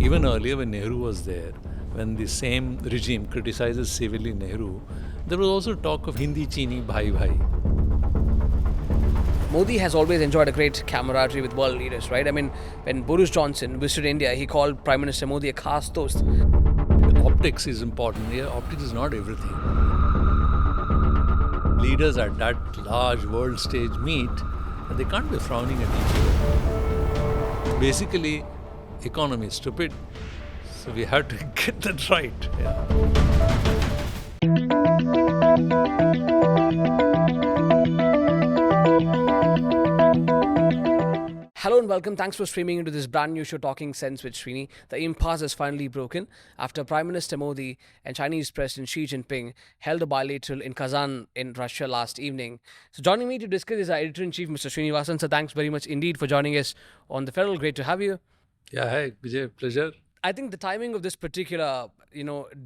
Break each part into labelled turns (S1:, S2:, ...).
S1: even earlier when Nehru was there, when the same regime criticizes civilly Nehru, there was also talk of Hindi Chini Bhai Bhai.
S2: Modi has always enjoyed a great camaraderie with world leaders, right? I mean, when Boris Johnson visited India, he called Prime Minister Modi a khas dost.
S1: Optics is important. Yeah, optics is not everything. Leaders at that large world stage meet, and they can't be frowning at each other. Basically, economy is stupid, so we have to get that right. Yeah.
S2: Hello and welcome. Thanks for streaming into this brand new show, Talking Sense with Srini. The impasse has finally broken after Prime Minister Modi and Chinese President Xi Jinping held a bilateral in Kazan in Russia last evening. So joining me to discuss is our editor-in-chief, Mr. Srinivasan. So thanks very much indeed for joining us on TheFederal. Great to have you.
S1: Yeah, hi, Vijay, pleasure.
S2: I think the timing of this particular,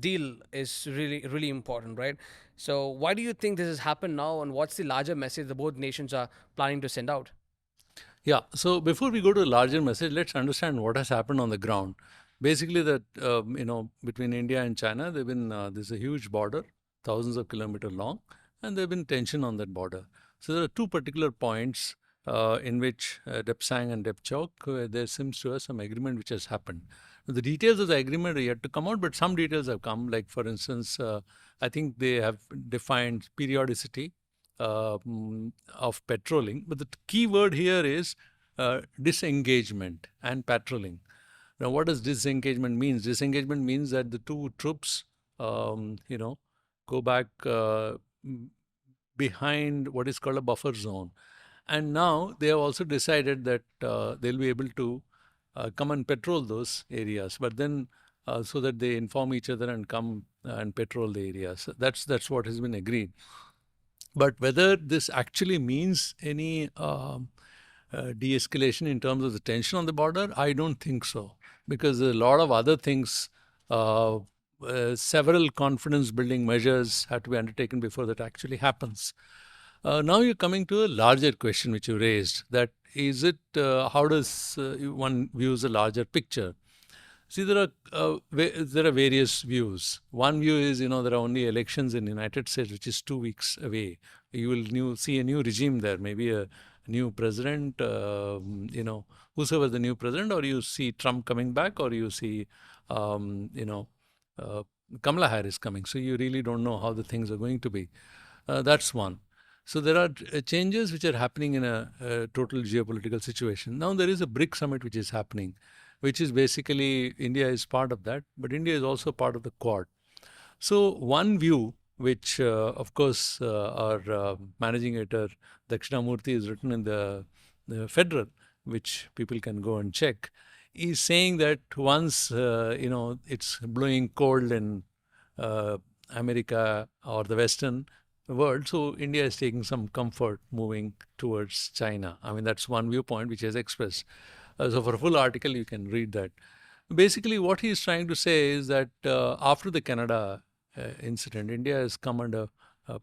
S2: deal is really important, right? So why do you think this has happened now, and what's the larger message that both nations are planning to send out?
S1: Yeah, so before we go to the larger message, let's understand what has happened on the ground. Basically, that between India and China, there's a huge border, thousands of kilometers long, and there've been tension on that border. So there are two particular points in which Depsang and Depchok, there seems to have some agreement which has happened. The details of the agreement are yet to come out, but some details have come. Like, for instance, I think they have defined periodicity of patrolling. But the key word here is disengagement and patrolling. Now, what does disengagement means? Disengagement means that the two troops, go back behind what is called a buffer zone. And now they have also decided that they'll be able to come and patrol those areas, but then so that they inform each other and come and patrol the areas. That's what has been agreed. But whether this actually means any de-escalation in terms of the tension on the border, I don't think so, because a lot of other things, several confidence-building measures have to be undertaken before that actually happens. Now you're coming to a larger question which you raised, that is it, how does one views a larger picture? See, there are various views. One view is, there are only elections in the United States, which is 2 weeks away. You will see a new regime there, maybe a new president, whosoever the new president, or you see Trump coming back, or you see, Kamala Harris coming. So you really don't know how the things are going to be. That's one. So there are changes which are happening in a total geopolitical situation. Now there is a BRICS summit which is happening, which is basically India is part of that, but India is also part of the Quad. So one view, which of course our managing editor Dakshinamurthy is written in the Federal, which people can go and check, is saying that once it's blowing cold in America or the Western world, so India is taking some comfort moving towards China. I mean, that's one viewpoint which is expressed. So for a full article, you can read that. Basically, what he is trying to say is that after the Canada incident, India has come under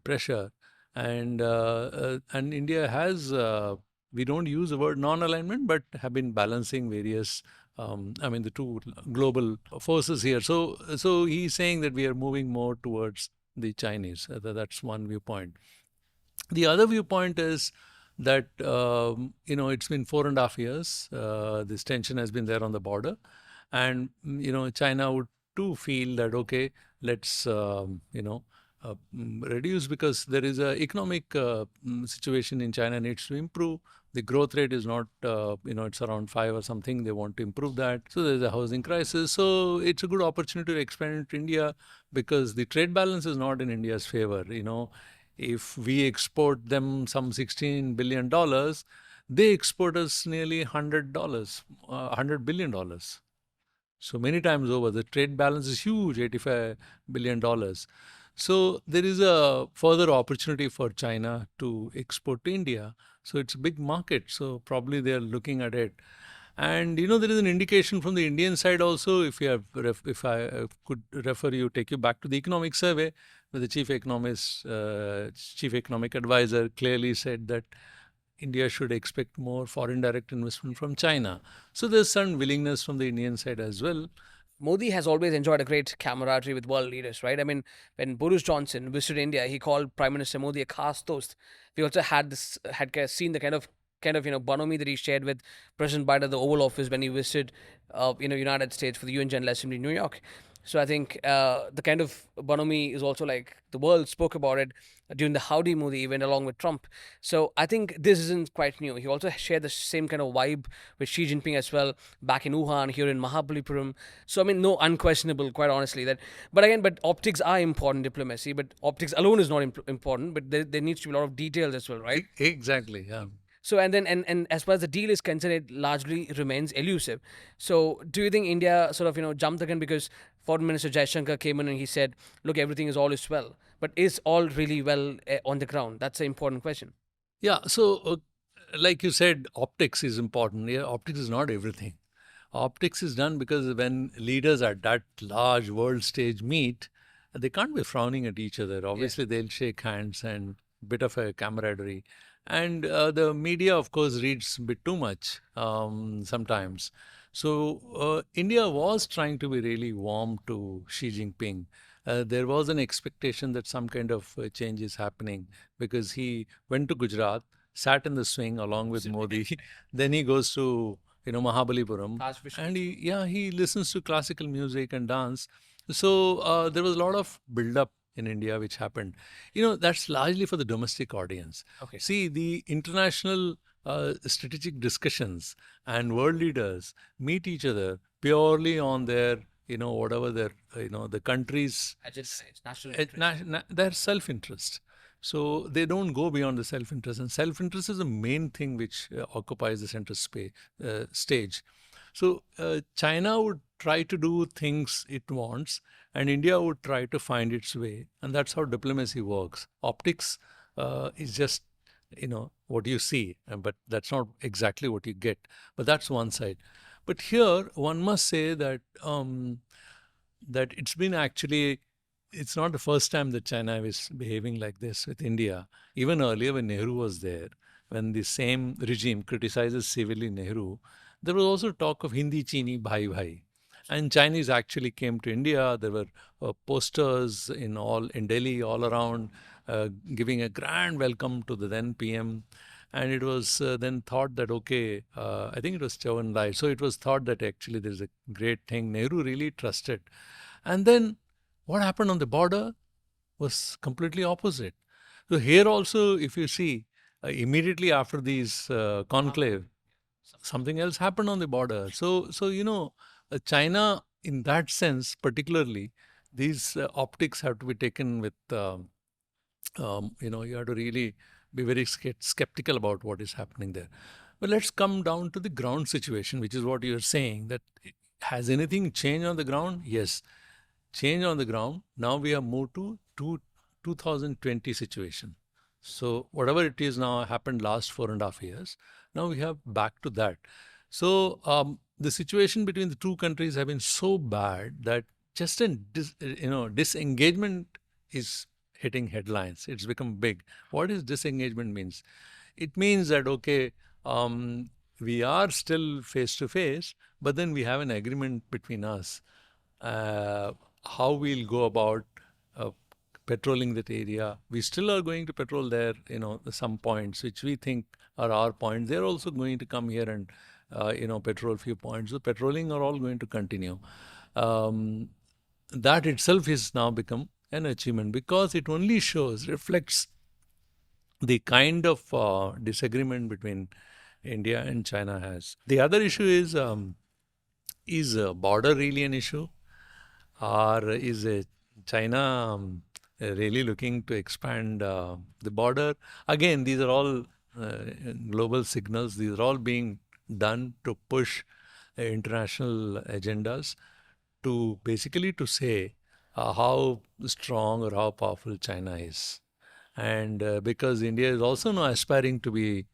S1: pressure, and India has, we don't use the word non-alignment, but have been balancing various, the two global forces here. So he's saying that we are moving more towards the Chinese. That's one viewpoint. The other viewpoint is that, it's been 4.5 years. This tension has been there on the border. And, China would too feel that, okay, let's, reduce, because there is a economic situation in China needs to improve. The growth rate is not, it's around 5 or something. They want to improve that. So there's a housing crisis. So it's a good opportunity to expand into India, because the trade balance is not in India's favor. If we export them some $16 billion, they export us nearly $100 billion. So many times over, the trade balance is huge, $85 billion. So there is a further opportunity for China to export to India. So it's a big market. So probably they are looking at it. And there is an indication from the Indian side also. If I could take you back to the economic survey, where the chief economic advisor clearly said that India should expect more foreign direct investment from China. So there's some willingness from the Indian side as well.
S2: Modi has always enjoyed a great camaraderie with world leaders, right? I mean, when Boris Johnson visited India, he called Prime Minister Modi a khas dost. We also had seen the kind of bonhomie that he shared with President Biden at the Oval Office when he visited United States for the UN General Assembly in New York. So I think the kind of bonhomie is also like the world spoke about it during the Howdy Modi event along with Trump. So I think this isn't quite new. He also shared the same kind of vibe with Xi Jinping as well back in Wuhan, here in Mahabalipuram. So I mean, no, unquestionable, quite honestly. That, but again, but optics are important in diplomacy. But optics alone is not important. But there needs to be a lot of details as well, right?
S1: Exactly. Yeah.
S2: So and then and as far as the deal is concerned, it largely remains elusive. So do you think India sort of jumped the gun because Foreign Minister Jaishankar came in and he said, "Look, everything is all is well," but is all really well on the ground? That's an important question.
S1: Yeah. So, like you said, optics is important. Yeah, optics is not everything. Optics is done because when leaders at that large world stage meet, they can't be frowning at each other. Obviously, they'll shake hands and bit of a camaraderie. And the media, of course, reads a bit too much sometimes. So India was trying to be really warm to Xi Jinping. There was an expectation that some kind of change is happening because he went to Gujarat, sat in the swing along with Modi. Then he goes to Mahabalipuram, and he listens to classical music and dance. So there was a lot of build-up in India which happened. That's largely for the domestic audience.
S2: Okay.
S1: See, the international strategic discussions and world leaders meet each other purely on their, whatever their, the country's
S2: National
S1: their self-interest. So they don't go beyond the self-interest, and self-interest is the main thing which occupies the center stage. So China would try to do things it wants, and India would try to find its way, and that's how diplomacy works. Optics is just what you see, but that's not exactly what you get. But that's one side. But here one must say that that it's not the first time that China is behaving like this with India. Even earlier, when Nehru was there, when the same regime criticizes civilly Nehru, there was also talk of Hindi Chini Bhai Bhai. And Chinese actually came to India. There were posters in Delhi, all around, giving a grand welcome to the then PM. And it was then thought that, okay, I think it was Chow and Lai. So it was thought that actually there's a great thing. Nehru really trusted. And then what happened on the border was completely opposite. So here also, if you see, immediately after these conclave, something else happened on the border. So China, in that sense, particularly, these optics have to be taken with, you have to really be very skeptical about what is happening there. But let's come down to the ground situation, which is what you're saying, that has anything changed on the ground? Yes, change on the ground. Now we have moved to 2020 situation. So whatever it is now happened last 4.5 years, now we have back to that. So the situation between the two countries have been so bad that just disengagement is hitting headlines. It's become big. What does disengagement means? It means that, okay, we are still face to face, but then we have an agreement between us how we'll go about patrolling that area. We still are going to patrol there, some points which we think are our points. They're also going to come here and, patrol few points. So patrolling are all going to continue. That itself has now become an achievement because it only reflects the kind of disagreement between India and China has. The other issue is border really an issue? Or is China really looking to expand the border? Again, these are all global signals. These are all being done to push international agendas to basically to say how strong or how powerful China is. And because India is also now aspiring to be,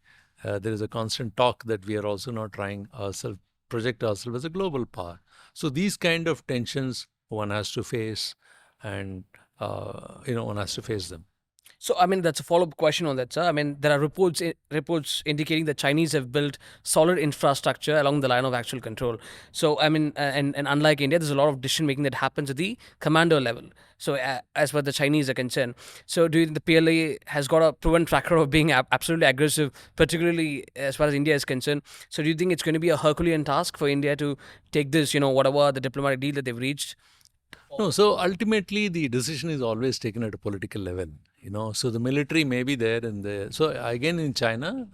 S1: there is a constant talk that we are also now trying project ourselves as a global power. So these kind of tensions one has to face, and one has to face them.
S2: So, I mean, that's a follow-up question on that, sir. I mean, there are reports indicating that Chinese have built solid infrastructure along the line of actual control. So, I mean, and unlike India, there's a lot of decision making that happens at the commander level. So, as far as the Chinese are concerned, so do you think the PLA has got a proven track record of being absolutely aggressive, particularly as far as India is concerned? So, do you think it's going to be a Herculean task for India to take this, whatever the diplomatic deal that they've reached?
S1: No, so ultimately the decision is always taken at a political level, So the military may be there and there. So again, in China,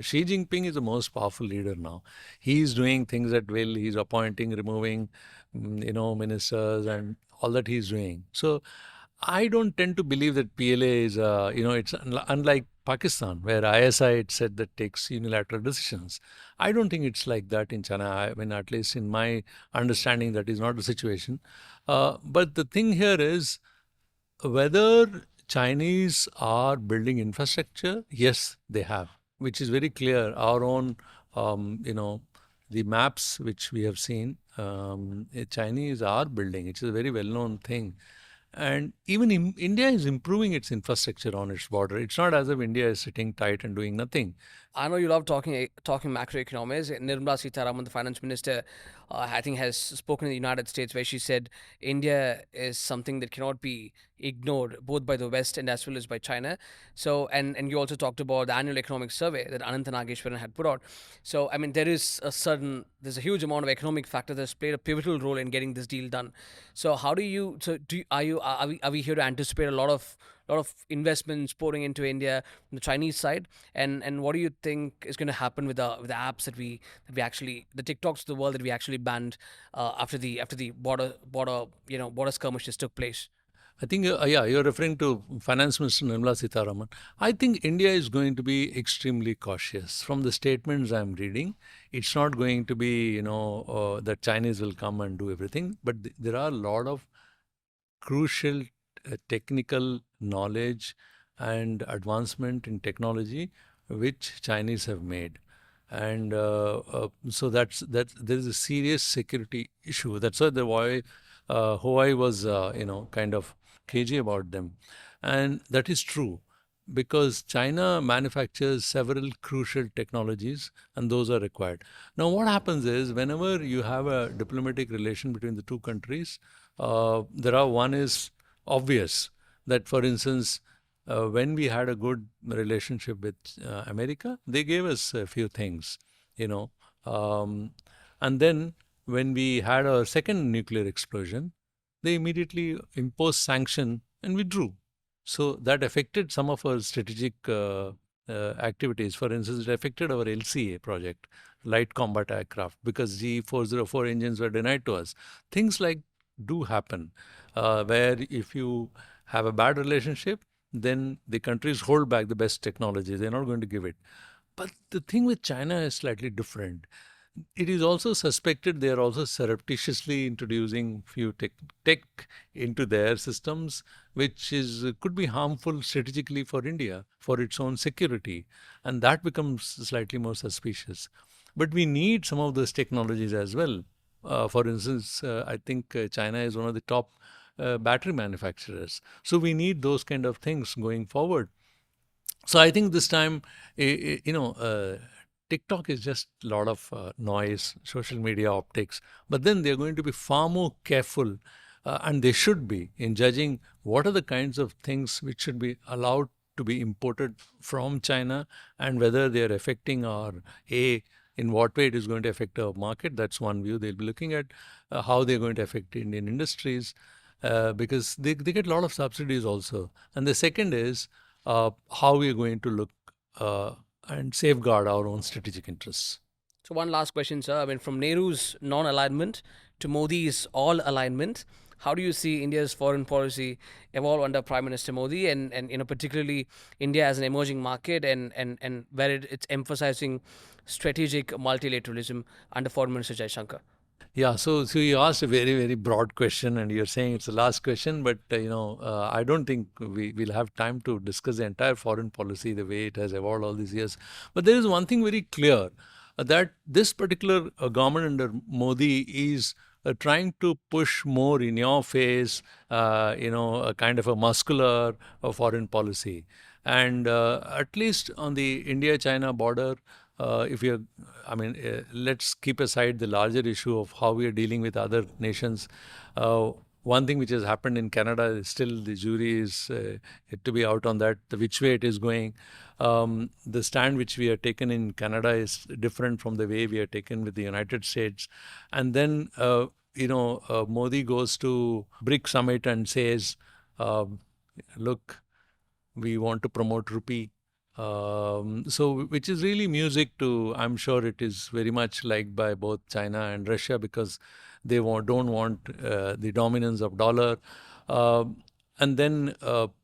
S1: Xi Jinping is the most powerful leader now. He's doing things at will. He's appointing, removing, ministers and all that he's doing. So I don't tend to believe that PLA is, it's unlike Pakistan, where ISI it said that takes unilateral decisions. I don't think it's like that in China. I mean, at least in my understanding, that is not the situation. But the thing here is whether Chinese are building infrastructure. Yes, they have, which is very clear. Our own, the maps which we have seen, Chinese are building. It's a very well-known thing. And even India is improving its infrastructure on its border. It's not as if India is sitting tight and doing nothing.
S2: I know you love talking macroeconomics. Nirmala Sitharaman, the finance minister, I think has spoken in the United States, where she said India is something that cannot be ignored, both by the West and as well as by China. So, and you also talked about the annual economic survey that Anantha Nageshwaran had put out. So, I mean, there's a huge amount of economic factor that's played a pivotal role in getting this deal done. So, how do you? So, are we here to anticipate a lot of investments pouring into India from the Chinese side, and what do you think is going to happen with the apps that we actually, the TikToks of the world that we actually banned after the border skirmishes took place?
S1: I think, you're referring to Finance Minister Nirmala Sitharaman. I think India is going to be extremely cautious. From the statements I'm reading, it's not going to be, that Chinese will come and do everything. But there are a lot of crucial technical knowledge and advancement in technology which Chinese have made. And so that there is a serious security issue. That's why Hawaii was, kind of cagey about them. And that is true because China manufactures several crucial technologies and those are required. Now, what happens is whenever you have a diplomatic relation between the two countries, one is obvious that, for instance, when we had a good relationship with America, they gave us a few things, and then when we had our second nuclear explosion, they immediately imposed sanction and withdrew. So that affected some of our strategic activities. For instance, it affected our LCA project, light combat aircraft, because G404 engines were denied to us. Things like do happen, where if you have a bad relationship, then the countries hold back the best technology. They're not going to give it. But the thing with China is slightly different. It is also suspected they are also surreptitiously introducing few tech into their systems, which could be harmful strategically for India, for its own security. And that becomes slightly more suspicious. But we need some of those technologies as well. For instance, I think China is one of the top battery manufacturers. So we need those kind of things going forward. So I think this time, TikTok is just a lot of noise, social media optics, but then they're going to be far more careful, and they should be, in judging what are the kinds of things which should be allowed to be imported from China and whether they are affecting in what way it is going to affect our market. That's one view. They'll be looking at how they're going to affect Indian industries, because they get a lot of subsidies also. And the second is how we are going to look and safeguard our own strategic interests.
S2: So one last question, sir. I mean, from Nehru's non-alignment to Modi's all-alignment, how do you see India's foreign policy evolve under Prime Minister Modi, and particularly India as an emerging market, and where it's emphasizing strategic multilateralism under Foreign Minister Jaishankar?
S1: Yeah, so you asked a very, very broad question, and you're saying it's the last question, but I don't think we'll have time to discuss the entire foreign policy, the way it has evolved all these years. But there is one thing very clear, that this particular government under Modi is trying to push more in your face, a kind of a muscular foreign policy. And at least on the India-China border, if you're, let's keep aside the larger issue of how we are dealing with other nations. One thing which has happened in Canada is still the jury is yet to be out on that, which way it is going. The stand which we have taken in Canada is different from the way we have taken with the United States. And then, Modi goes to BRICS summit and says, look, we want to promote rupee. So which is really music to, I'm sure it is very much liked by both China and Russia, because they don't want the dominance of dollar. And then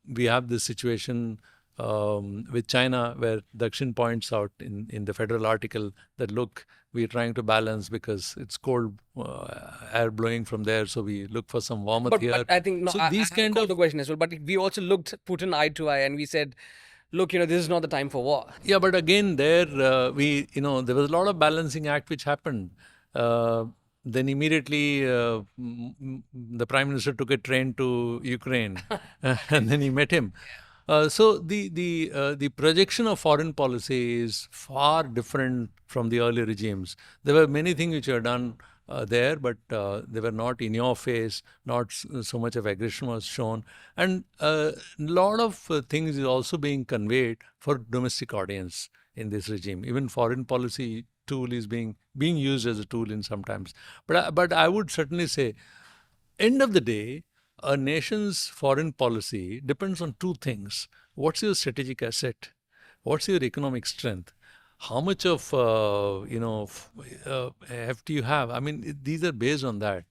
S1: we have this situation with China, where Dakshin points out in the Federal article that, look, we're trying to balance because it's cold air blowing from there, so we look for some warmth here.
S2: But I think, no,
S1: so
S2: these kind of the question as well. But we also looked Putin eye to eye and we said, look, this is not the time for war.
S1: Yeah, but again, there there was a lot of balancing act which happened. Then immediately the Prime Minister took a train to Ukraine and then he met him. So the projection of foreign policy is far different from the earlier regimes. There were many things which were done there, but they were not in your face, not so much of aggression was shown. And a lot of things is also being conveyed for domestic audience in this regime. Even foreign policy tool is being used as a tool in sometimes. But I would certainly say, end of the day, a nation's foreign policy depends on two things. What's your strategic asset? What's your economic strength? How much of heft you have? I mean, these are based on that.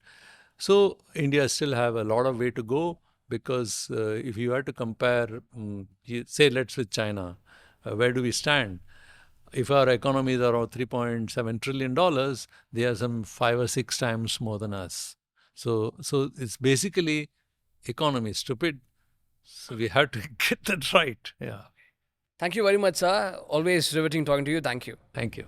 S1: So India still have a lot of way to go, because if you had to compare, say, let's with China, where do we stand? If our economies are around $3.7 trillion, they are some 5 or 6 times more than us. So it's basically economy is stupid. So we have to get that right. Yeah.
S2: Thank you very much, sir. Always riveting talking to you. Thank you.
S1: Thank you.